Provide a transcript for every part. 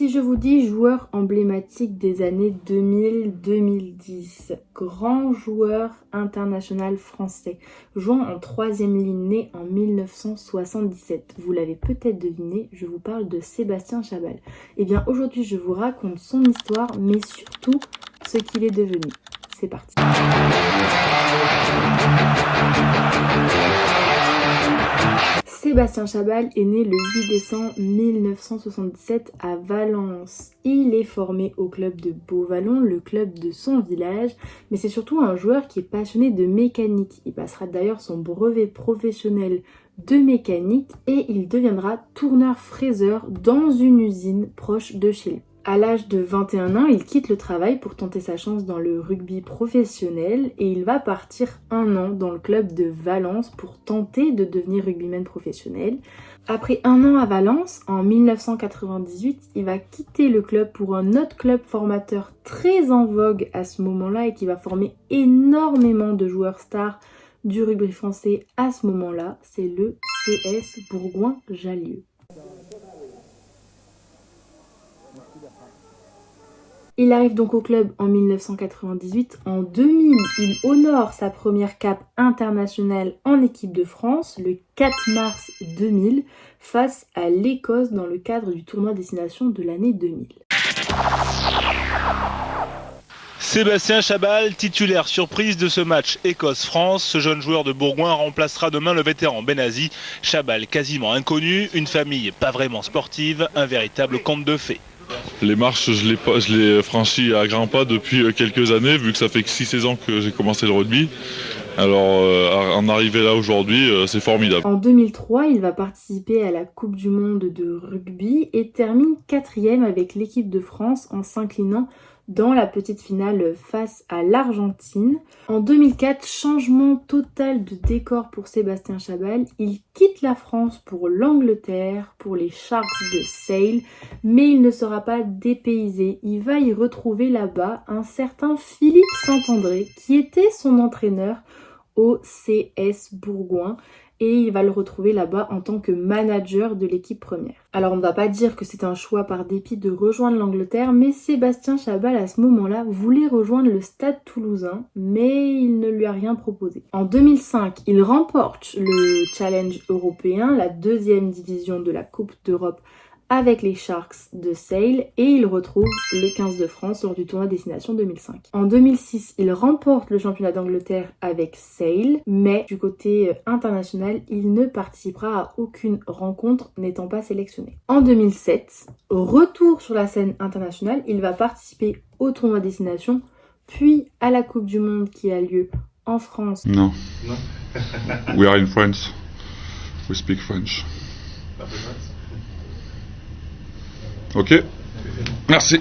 Si je vous dis joueur emblématique des années 2000-2010, grand joueur international français, jouant en 3e ligne, né en 1977, vous l'avez peut-être deviné, je vous parle de Sébastien Chabal. Et bien aujourd'hui je vous raconte son histoire, mais surtout ce qu'il est devenu. C'est parti. Sébastien Chabal est né le 8 décembre 1977 à Valence. Il est formé au club de Beauvallon, le club de son village, mais c'est surtout un joueur qui est passionné de mécanique. Il passera d'ailleurs son brevet professionnel de mécanique et il deviendra tourneur-fraiseur dans une usine proche de chez lui. À l'âge de 21 ans, il quitte le travail pour tenter sa chance dans le rugby professionnel et il va partir 1 an dans le club de Valence pour tenter de devenir rugbyman professionnel. Après 1 an à Valence, en 1998, il va quitter le club pour un autre club formateur très en vogue à ce moment-là et qui va former énormément de joueurs stars du rugby français à ce moment-là. C'est le CS Bourgoin-Jallieu. Il arrive donc au club en 1998. En 2000, il honore sa première cape internationale en équipe de France le 4 mars 2000 face à l'Écosse dans le cadre du tournoi destination de l'année 2000. Sébastien Chabal, titulaire surprise de ce match Écosse-France. Ce jeune joueur de Bourgoin remplacera demain le vétéran Benazi. Chabal quasiment inconnu, une famille pas vraiment sportive, un véritable conte de fées. Les marches, je l'ai franchi à grands pas depuis quelques années, vu que ça fait que 6 ans que j'ai commencé le rugby. Alors, en arriver là aujourd'hui, c'est formidable. En 2003, il va participer à la Coupe du Monde de rugby et termine 4e avec l'équipe de France en s'inclinant dans la petite finale face à l'Argentine. En 2004, changement total de décor pour Sébastien Chabal. Il quitte la France pour l'Angleterre, pour les Sharks de Sale, mais il ne sera pas dépaysé. Il va y retrouver là-bas un certain Philippe Saint-André, qui était son entraîneur au CS Bourgoin. Et il va le retrouver là-bas en tant que manager de l'équipe première. Alors on ne va pas dire que c'est un choix par dépit de rejoindre l'Angleterre, mais Sébastien Chabal à ce moment-là voulait rejoindre le Stade Toulousain, mais il ne lui a rien proposé. En 2005, il remporte le Challenge européen, la 2e division de la Coupe d'Europe avec les Sharks de Sale et il retrouve le 15 de France lors du tournoi Destination 2005. En 2006, il remporte le championnat d'Angleterre avec Sale, mais du côté international, il ne participera à aucune rencontre n'étant pas sélectionné. En 2007, retour sur la scène internationale, il va participer au tournoi Destination, puis à la Coupe du Monde qui a lieu en France. Non. We are in France. We speak French. Ok, merci.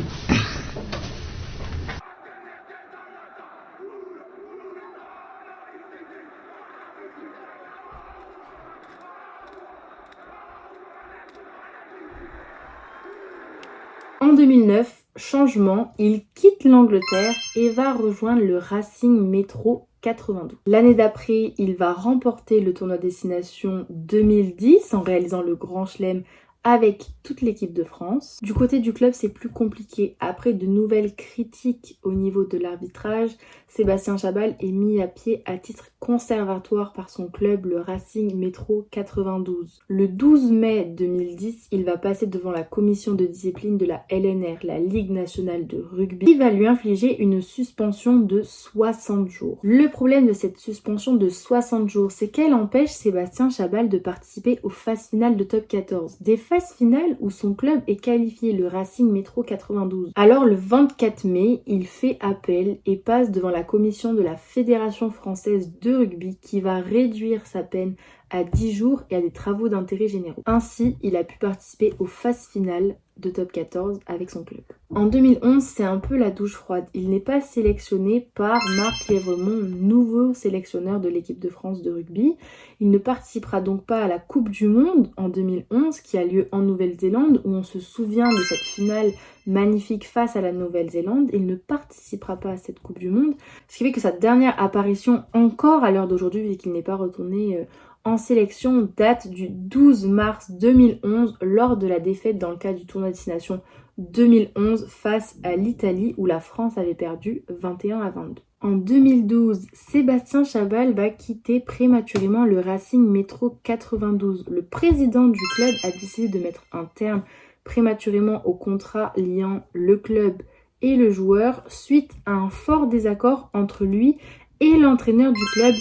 En 2009, changement, il quitte l'Angleterre et va rejoindre le Racing Métro 92. L'année d'après, il va remporter le tournoi Destination 2010 en réalisant le Grand Chelem avec toute l'équipe de France. Du côté du club, c'est plus compliqué. Après de nouvelles critiques au niveau de l'arbitrage, Sébastien Chabal est mis à pied à titre conservatoire par son club, le Racing Métro 92. Le 12 mai 2010, il va passer devant la commission de discipline de la LNR, la Ligue nationale de rugby, qui va lui infliger une suspension de 60 jours. Le problème de cette suspension de 60 jours, c'est qu'elle empêche Sébastien Chabal de participer aux phases finales de top 14. Des phases finales où son club est qualifié, le Racing Métro 92. Alors le 24 mai, il fait appel et passe devant la commission de la Fédération française de rugby qui va réduire sa peine à 10 jours et à des travaux d'intérêt généraux. Ainsi, il a pu participer aux phases finales de top 14 avec son club. En 2011, c'est un peu la douche froide. Il n'est pas sélectionné par Marc Lévremont, nouveau sélectionneur de l'équipe de France de rugby. Il ne participera donc pas à la Coupe du Monde en 2011 qui a lieu en Nouvelle-Zélande où on se souvient de cette finale magnifique face à la Nouvelle-Zélande. Il ne participera pas à cette Coupe du Monde, ce qui fait que sa dernière apparition encore à l'heure d'aujourd'hui, vu qu'il n'est pas retourné en sélection, date du 12 mars 2011 lors de la défaite dans le cadre du tournoi Destination 2011 face à l'Italie où la France avait perdu 21-22. En 2012, Sébastien Chabal va quitter prématurément le Racing Métro 92. Le président du club a décidé de mettre un terme prématurément au contrat liant le club et le joueur suite à un fort désaccord entre lui et l'entraîneur du club,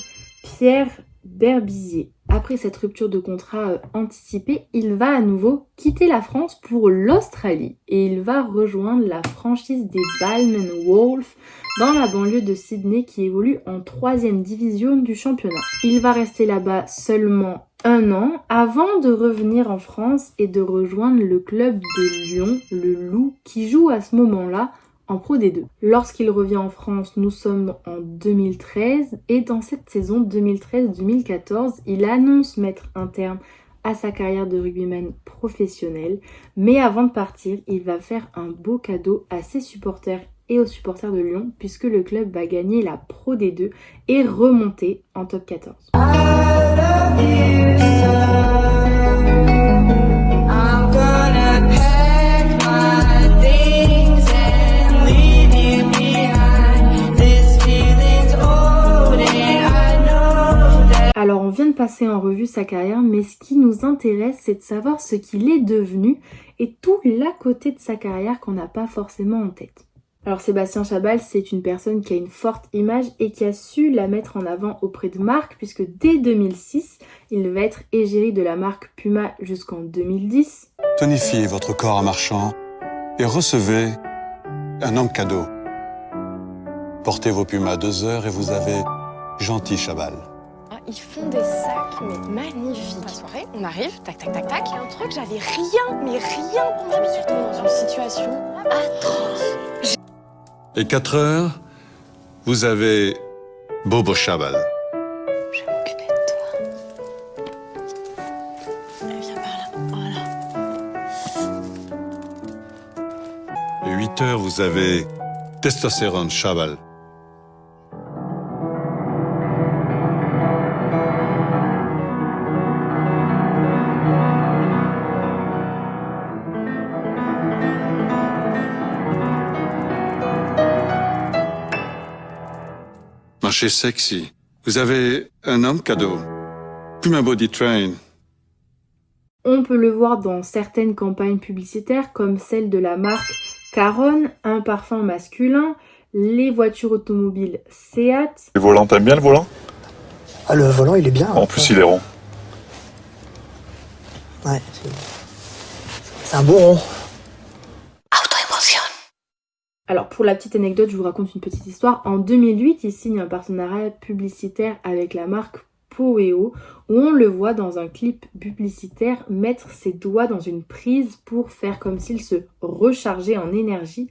Pierre Berbizier. Après cette rupture de contrat anticipée, il va à nouveau quitter la France pour l'Australie et il va rejoindre la franchise des Balmain Wolves dans la banlieue de Sydney qui évolue en 3e division du championnat. Il va rester là-bas seulement 1 an avant de revenir en France et de rejoindre le club de Lyon, le Loup, qui joue à ce moment-là en Pro D2. Lorsqu'il revient en France, nous sommes en 2013 et dans cette saison 2013-2014, il annonce mettre un terme à sa carrière de rugbyman professionnel. Mais avant de partir, il va faire un beau cadeau à ses supporters et aux supporters de Lyon puisque le club va gagner la Pro D2 et remonter en top 14. Alors on vient de passer en revue sa carrière, mais ce qui nous intéresse, c'est de savoir ce qu'il est devenu et tout l'à côté de sa carrière qu'on n'a pas forcément en tête. Alors Sébastien Chabal, c'est une personne qui a une forte image et qui a su la mettre en avant auprès de marques, puisque dès 2006, il va être égérie de la marque Puma jusqu'en 2010. Tonifiez votre corps en marchant et recevez un homme cadeau. Portez vos Pumas 2 heures et vous avez gentil Chabal. Ils font des sacs, mais magnifiques. La soirée, on arrive, tac, tac, tac, tac. Un truc, j'avais rien, mais rien. Je me suis retrouvée dans une situation atroce. Et 4 heures, vous avez Bobo Chabal. Je vais m'occuper de toi. Allez, viens par là. Voilà. Et 8 heures, vous avez Testostérone Chabal. Marchez sexy. Vous avez un homme cadeau. Puma Body Train. On peut le voir dans certaines campagnes publicitaires comme celle de la marque Caron, un parfum masculin, les voitures automobiles Seat. Le volant, t'aimes bien le volant? Ah, le volant, il est bien. En plus, il est rond. Ouais, c'est un beau rond. Alors pour la petite anecdote, je vous raconte une petite histoire. En 2008, il signe un partenariat publicitaire avec la marque Poweo où on le voit dans un clip publicitaire mettre ses doigts dans une prise pour faire comme s'il se rechargeait en énergie.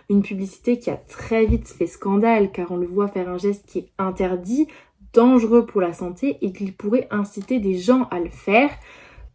Une publicité qui a très vite fait scandale car on le voit faire un geste qui est interdit, dangereux pour la santé et qui pourrait inciter des gens à le faire.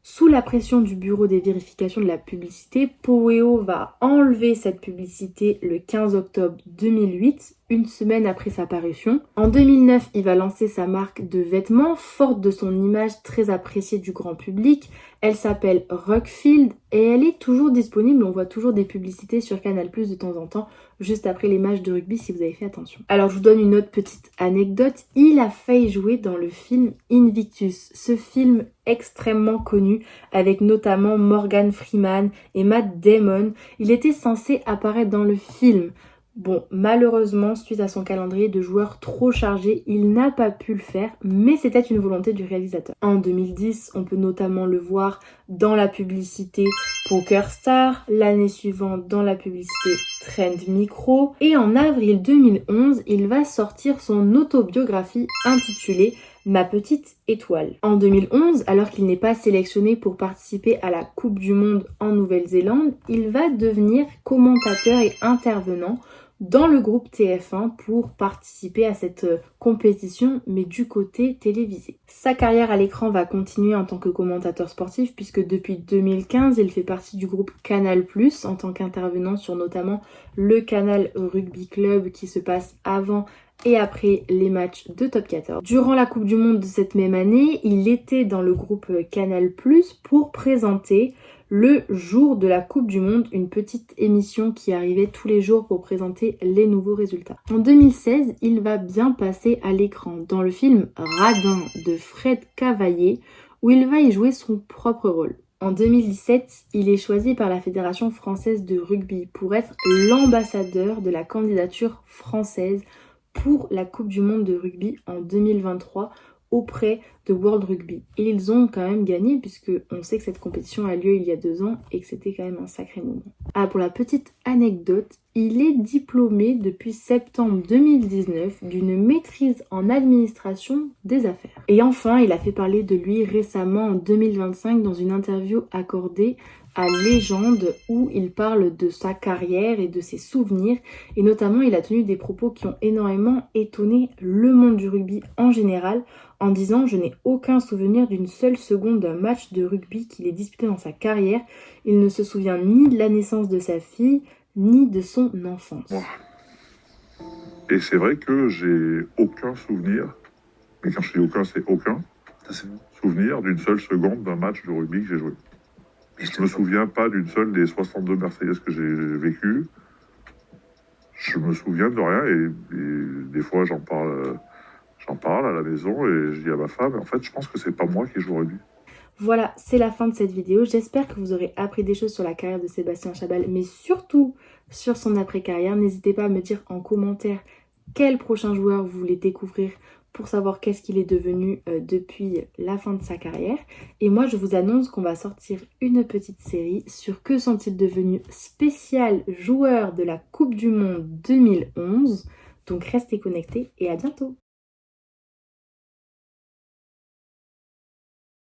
Sous la pression du bureau des vérifications de la publicité, Poweo va enlever cette publicité le 15 octobre 2008, une semaine après sa parution. En 2009, il va lancer sa marque de vêtements, forte de son image très appréciée du grand public. Elle s'appelle Rockfield et elle est toujours disponible. On voit toujours des publicités sur Canal+ de temps en temps, juste après les matchs de rugby si vous avez fait attention. Alors je vous donne une autre petite anecdote. Il a failli jouer dans le film Invictus, ce film extrêmement connu avec notamment Morgan Freeman et Matt Damon. Il était censé apparaître dans le film. Bon, malheureusement, suite à son calendrier de joueurs trop chargé, il n'a pas pu le faire, mais c'était une volonté du réalisateur. En 2010, on peut notamment le voir dans la publicité PokerStar, l'année suivante dans la publicité Trend Micro, et en avril 2011, il va sortir son autobiographie intitulée Ma petite étoile. En 2011, alors qu'il n'est pas sélectionné pour participer à la Coupe du Monde en Nouvelle-Zélande, il va devenir commentateur et intervenant dans le groupe TF1 pour participer à cette compétition, mais du côté télévisé. Sa carrière à l'écran va continuer en tant que commentateur sportif puisque depuis 2015, il fait partie du groupe Canal+, en tant qu'intervenant sur notamment le Canal Rugby Club qui se passe avant et après les matchs de Top 14. Durant la Coupe du Monde de cette même année, il était dans le groupe Canal+ pour présenter le jour de la Coupe du Monde, une petite émission qui arrivait tous les jours pour présenter les nouveaux résultats. En 2016, il va bien passer à l'écran dans le film Radin de Fred Cavaillé, où il va y jouer son propre rôle. En 2017, il est choisi par la Fédération française de rugby pour être l'ambassadeur de la candidature française pour la Coupe du Monde de rugby en 2023 auprès de World Rugby. Et ils ont quand même gagné puisque on sait que cette compétition a lieu il y a 2 ans et que c'était quand même un sacré moment. Ah, pour la petite anecdote, il est diplômé depuis septembre 2019 d'une maîtrise en administration des affaires. Et enfin, il a fait parler de lui récemment en 2025 dans une interview accordée à Légende où il parle de sa carrière et de ses souvenirs, et notamment il a tenu des propos qui ont énormément étonné le monde du rugby en général en disant « Je n'ai aucun souvenir d'une seule seconde d'un match de rugby qu'il ait disputé dans sa carrière. Il ne se souvient ni de la naissance de sa fille, ni de son enfance. » Et c'est vrai que j'ai aucun souvenir, mais quand je dis aucun, c'est aucun souvenir d'une seule seconde d'un match de rugby que j'ai joué. Je me souviens pas d'une seule des 62 Marseillaises que j'ai vécues. Je me souviens de rien et des fois j'en parle à la maison et je dis à ma femme, en fait je pense que c'est pas moi qui joue au rugby. Voilà, c'est la fin de cette vidéo. J'espère que vous aurez appris des choses sur la carrière de Sébastien Chabal, mais surtout sur son après-carrière. N'hésitez pas à me dire en commentaire quel prochain joueur vous voulez découvrir pour savoir qu'est-ce qu'il est devenu depuis la fin de sa carrière. Et moi, je vous annonce qu'on va sortir une petite série sur que sont-ils devenus spécial joueurs de la Coupe du Monde 2011. Donc restez connectés et à bientôt.